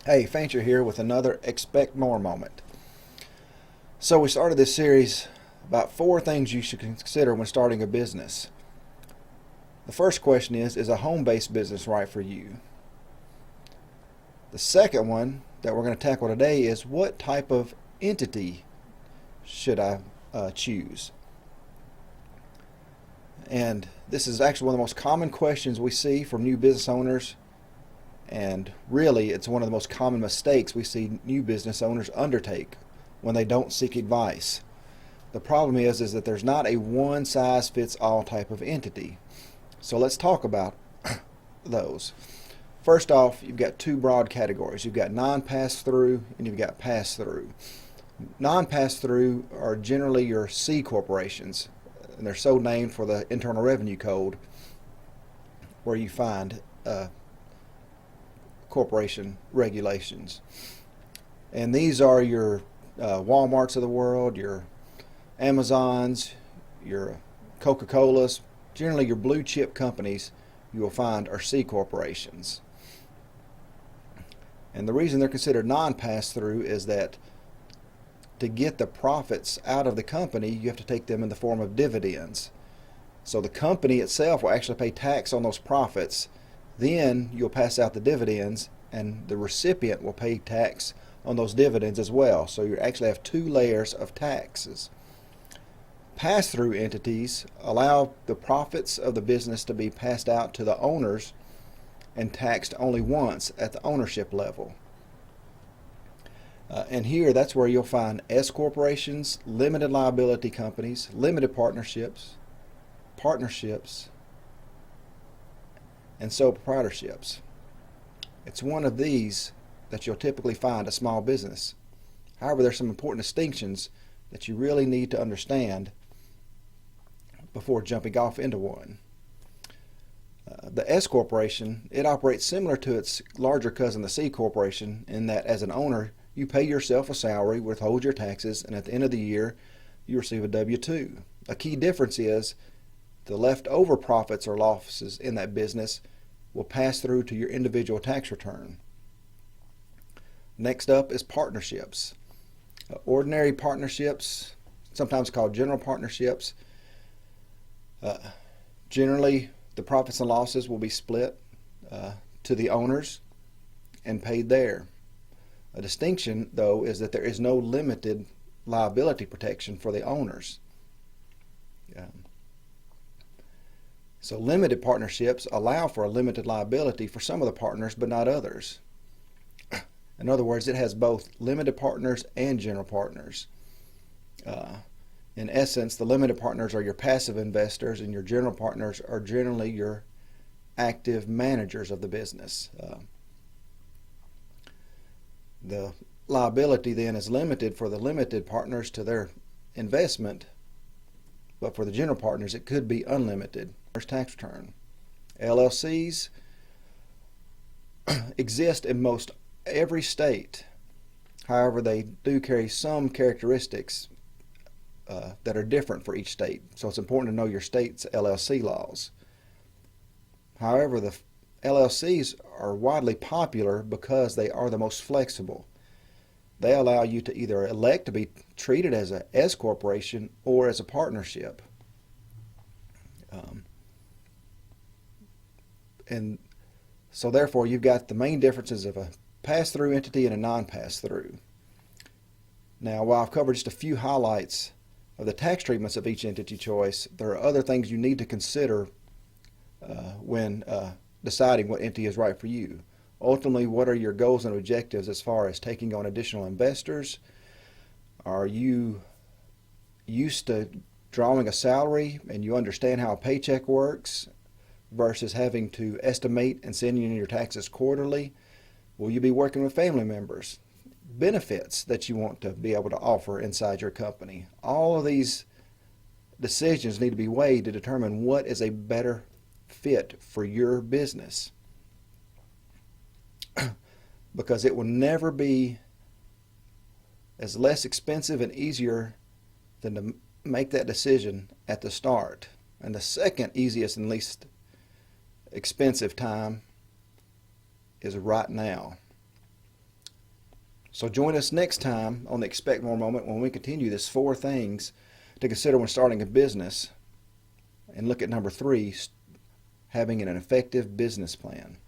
Hey, Fancher here with another Expect More moment. So, we started this series about 4 things you should consider when starting a business. The first question is a home based business right for you? The second one that we're going to tackle today is what type of entity should I choose? And this is actually one of the most common questions we see from new business owners, and really it's one of the most common mistakes we see new business owners undertake when they don't seek advice. The problem is that there's not a one size fits all type of entity. So let's talk about those. First off, you've got 2 broad categories. You've got non-pass-through and you've got pass-through. Non-pass-through are generally your C corporations, and they're so named for the Internal Revenue Code where you find corporation regulations. And these are your Walmarts of the world, your Amazons, your Coca-Colas, generally your blue chip companies you will find are C corporations. And the reason they're considered non-pass-through is that to get the profits out of the company, you have to take them in the form of dividends. So the company itself will actually pay tax on those profits. Then you'll pass out the dividends, and the recipient will pay tax on those dividends as well. So you actually have 2 layers of taxes. Pass-through entities allow the profits of the business to be passed out to the owners and taxed only once at the ownership level. And here, that's where you'll find S corporations, limited liability companies, limited partnerships, and sole proprietorships. It's one of these that you'll typically find a small business. However, there's some important distinctions that you really need to understand before jumping off into one. The S corporation, it operates similar to its larger cousin, the C corporation, in that as an owner, you pay yourself a salary, withhold your taxes, and at the end of the year, you receive a W-2. A key difference is the leftover profits or losses in that business will pass through to your individual tax return. Next up is partnerships. Ordinary partnerships, sometimes called general partnerships, generally the profits and losses will be split to the owners and paid there. A distinction, though, is that there is no limited liability protection for the owners. So limited partnerships allow for a limited liability for some of the partners, but not others. In other words, it has both limited partners and general partners. In essence, the limited partners are your passive investors, and your general partners are generally your active managers of the business. The liability then is limited for the limited partners to their investment, but for the general partners it could be unlimited. First tax return. LLCs exist in most every state. However, they do carry some characteristics that are different for each state. So it's important to know your state's LLC laws. However, the LLCs are widely popular because they are the most flexible. They allow you to either elect to be treated as a S corporation or as a partnership. And so therefore you've got the main differences of a pass-through entity and a non-pass-through. Now, while I've covered just a few highlights of the tax treatments of each entity choice, there are other things you need to consider when deciding what entity is right for you. Ultimately, what are your goals and objectives as far as taking on additional investors? Are you used to drawing a salary and you understand how a paycheck works versus having to estimate and send in your taxes quarterly? Will you be working with family members? Benefits that you want to be able to offer inside your company. All of these decisions need to be weighed to determine what is a better fit for your business. Because it will never be as less expensive and easier than to make that decision at the start. And the second easiest and least expensive time is right now. So join us next time on the Expect More moment when we continue this 4 things to consider when starting a business, and look at number 3, having an effective business plan.